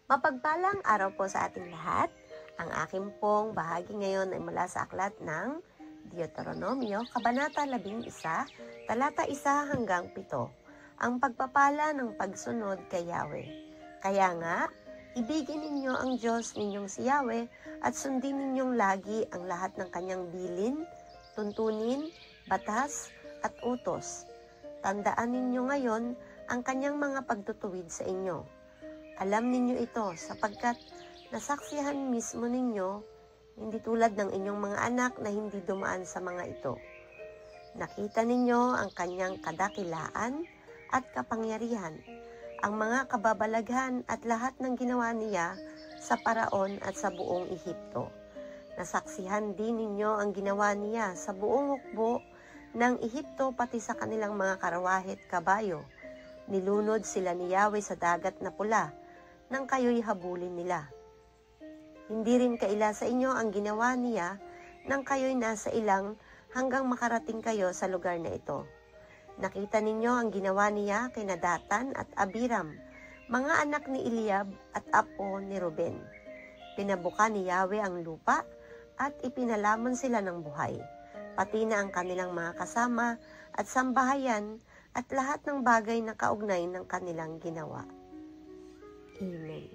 Mapagpalang araw po sa ating lahat. Ang aking pong bahagi ngayon ay mula sa aklat ng Deuteronomio, Kabanata 11, talata 1 hanggang 7. Ang pagpapala ng pagsunod kay Yahweh. Kaya nga, ibigin ninyo ang Diyos ninyong si Yahweh at sundin ninyong lagi ang lahat ng kanyang bilin, tuntunin, batas at utos. Tandaan ninyo ngayon ang kanyang mga pagtutuwid sa inyo. Alam ninyo ito sapagkat nasaksihan mismo ninyo, hindi tulad ng inyong mga anak na hindi dumaan sa mga ito. Nakita ninyo ang kanyang kadakilaan at kapangyarihan, ang mga kababalaghan at lahat ng ginawa niya sa Paraon at sa buong Ehipto. Nasaksihan din ninyo ang ginawa niya sa buong hukbo ng Ehipto pati sa kanilang mga karawahe at kabayo. Nilunod sila ni Yahweh sa dagat na pula, nang kayo'y habulin nila. Hindi rin kaila sa inyo ang ginawa niya nang kayo'y nasa ilang hanggang makarating kayo sa lugar na ito. Nakita ninyo ang ginawa niya kay Datan at Abiram, mga anak ni Eliab at apo ni Ruben. Pinabuka ni Yahweh ang lupa at ipinalamon sila ng buhay, pati na ang kanilang mga kasama at sambahayan at lahat ng bagay na kaugnay ng kanilang ginawa. Amen.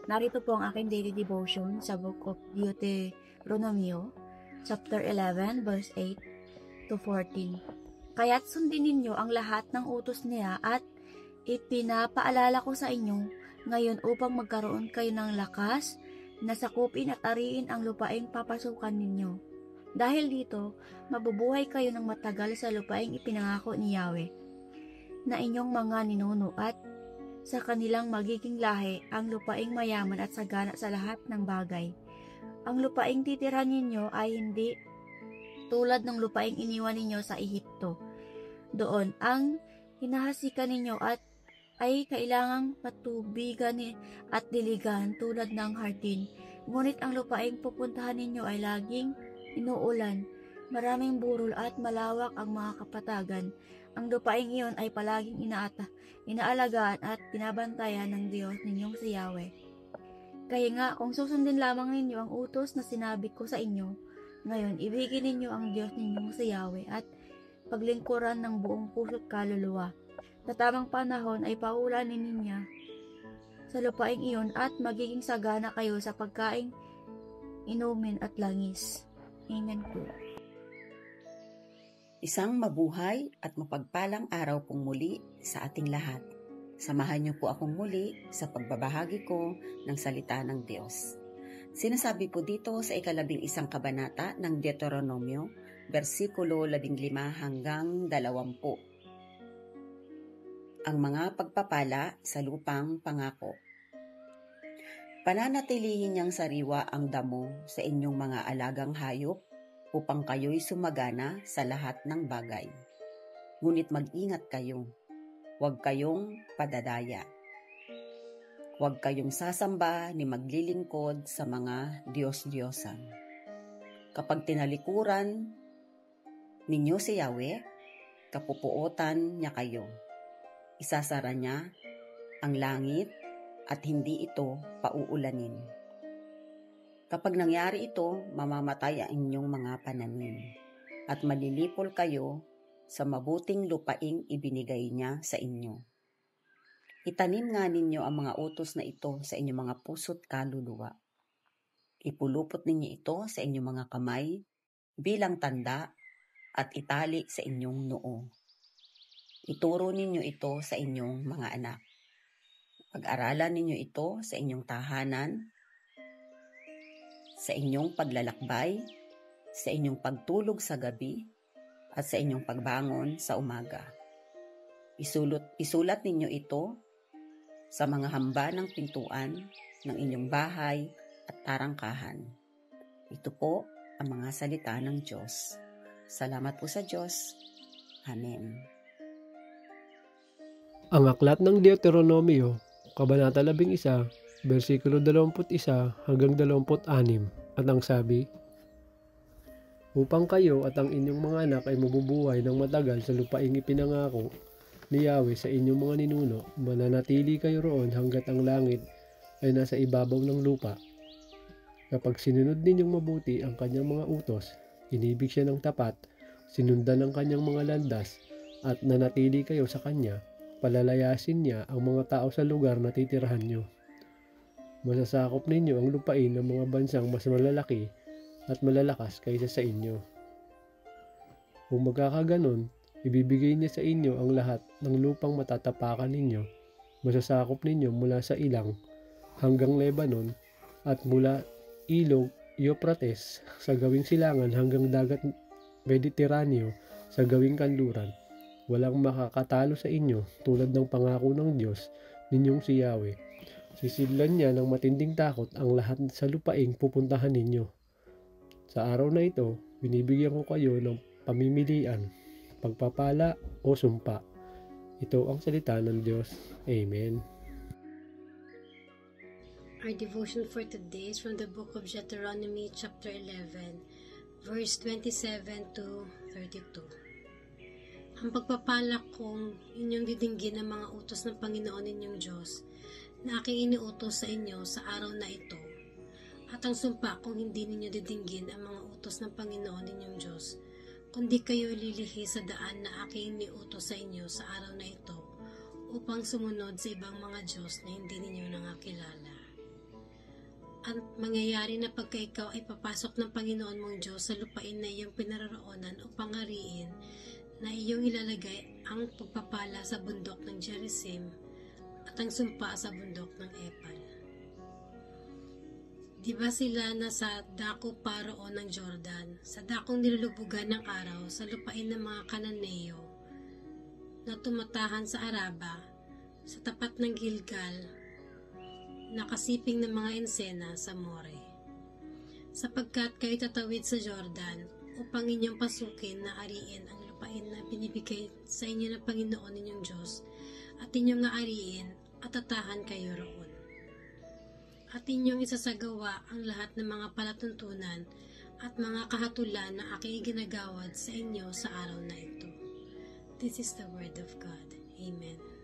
Narito po ang aking daily devotion sa Book of Deuteronomio, chapter 11, verse 8 to 14. Kaya't sundin ninyo ang lahat ng utos niya at ipinapaalala ko sa inyo ngayon upang magkaroon kayo ng lakas na sakupin at ariin ang lupaing papasukan ninyo. Dahil dito, mabubuhay kayo ng matagal sa lupaing ipinangako ni Yahweh na inyong mga ninuno at sa kanilang magiging lahi ang lupaing mayaman at sagana sa lahat ng bagay. Ang lupaing titirhan ninyo ay hindi tulad ng lupaing iniwan ninyo sa Ehipto. Doon ang hinahasikan ninyo at ay kailangang patubigan at diligan tulad ng hardin. Ngunit ang lupaing pupuntahan ninyo ay laging inuulan, maraming burol at malawak ang mga kapatagan. Ang lupaing iyon ay palaging inaalagaan at binabantayan ng Diyos ninyong si Yahweh. Kaya nga, kung susundin lamang ninyo ang utos na sinabi ko sa inyo, ngayon ibigin ninyo ang Diyos ninyong si Yahweh at paglingkuran ng buong puso't kaluluwa. Sa tamang panahon ay paulanin niya sa lupaing iyon at magiging sagana kayo sa pagkain, inumin at langis. Amen po. Isang mabuhay at mapagpalang araw pong muli sa ating lahat. Samahan niyo po akong muli sa pagbabahagi ko ng salita ng Diyos. Sinasabi po dito sa 11 kabanata ng Deuteronomio, versikulo 15 hanggang 20. Ang mga pagpapala sa lupang pangako. Pananatilihin niyang sariwa ang damo sa inyong mga alagang hayop upang kayo'y sumagana sa lahat ng bagay. Ngunit mag-ingat kayo, huwag kayong padadaya. Huwag kayong sasamba ni maglilingkod sa mga Diyos-Diyosan. Kapag tinalikuran ninyo si Yahweh, kapupuotan niya kayo. Isasara niya ang langit at hindi ito pauulanin. Kapag nangyari ito, mamamatay ang inyong mga pananim at malilipol kayo sa mabuting lupaing ibinigay niya sa inyo. Itanim nga ninyo ang mga utos na ito sa inyong mga puso't kaluluwa. Ipulupot ninyo ito sa inyong mga kamay bilang tanda at itali sa inyong noo. Ituro ninyo ito sa inyong mga anak. Pag-aralan ninyo ito sa inyong tahanan, sa inyong paglalakbay, sa inyong pagtulog sa gabi, at sa inyong pagbangon sa umaga. Isulat ninyo ito sa mga hamba ng pintuan ng inyong bahay at tarangkahan. Ito po ang mga salita ng Diyos. Salamat po sa Diyos. Amen. Ang aklat ng Deuteronomio, Kabanata 11, versikulo 21 hanggang 26, at ang sabi, upang kayo at ang inyong mga anak ay mabubuhay ng matagal sa lupaing ipinangako ni Yahweh sa inyong mga ninuno, mananatili kayo roon hanggat ang langit ay nasa ibabaw ng lupa. Kapag sinunod ninyong mabuti ang kanyang mga utos, inibig siya ng tapat, sinundan ang kanyang mga landas, at nanatili kayo sa kanya, palalayasin niya ang mga tao sa lugar na titirahan nyo. Masasakop ninyo ang lupain ng mga bansang mas malalaki at malalakas kaysa sa inyo. Kung magkakaganon, ibibigay niya sa inyo ang lahat ng lupang matatapakan ninyo. Masasakop ninyo mula sa ilang hanggang Lebanon at mula ilog Euphrates sa gawing silangan hanggang dagat Mediteraneo sa gawing kanluran. Walang makakatalo sa inyo tulad ng pangako ng Diyos ninyong si Yahweh. Sisidlan niya ng matinding takot ang lahat sa lupaing pupuntahan ninyo. Sa araw na ito, binibigyan ko kayo ng pamimilian, pagpapala o sumpa. Ito ang salita ng Diyos. Amen. Our devotion for today is from the book of Deuteronomy chapter 11, verse 27 to 32. Ang pagpapala kong inyong didinggin ang mga utos ng Panginoon ninyong Diyos na aking iniutos sa inyo sa araw na ito, at ang sumpa kung hindi ninyo didinggin ang mga utos ng Panginoon ninyong Diyos, kundi kayo lilihi sa daan na aking iniutos sa inyo sa araw na ito, upang sumunod sa ibang mga Diyos na hindi ninyo nangakilala. At mangyayari na pagka ikaw ay papasok ng Panginoon mong Diyos sa lupain na iyong pinaroroonan o pangariin, na iyong ilalagay ang pagpapala sa bundok ng Gerizim at ang sumpa sa bundok ng Epal. Di ba sila nasa dako paroon ng Jordan, sa dakong nilulubugan ng araw sa lupain ng mga Kananeo, na tumatahan sa Araba, sa tapat ng Gilgal, nakasiping ng mga ensena sa More. Sapagkat kayo tatawid sa Jordan upang inyong pasukin na ariin ang lupain na binibigay sa inyo ng Panginoon ninyong Diyos, at inyong aariin at tatahan kayo roon. At inyong isasagawa ang lahat ng mga palatuntunan at mga kahatulan na aking iginagawad sa inyo sa araw na ito. This is the word of God. Amen.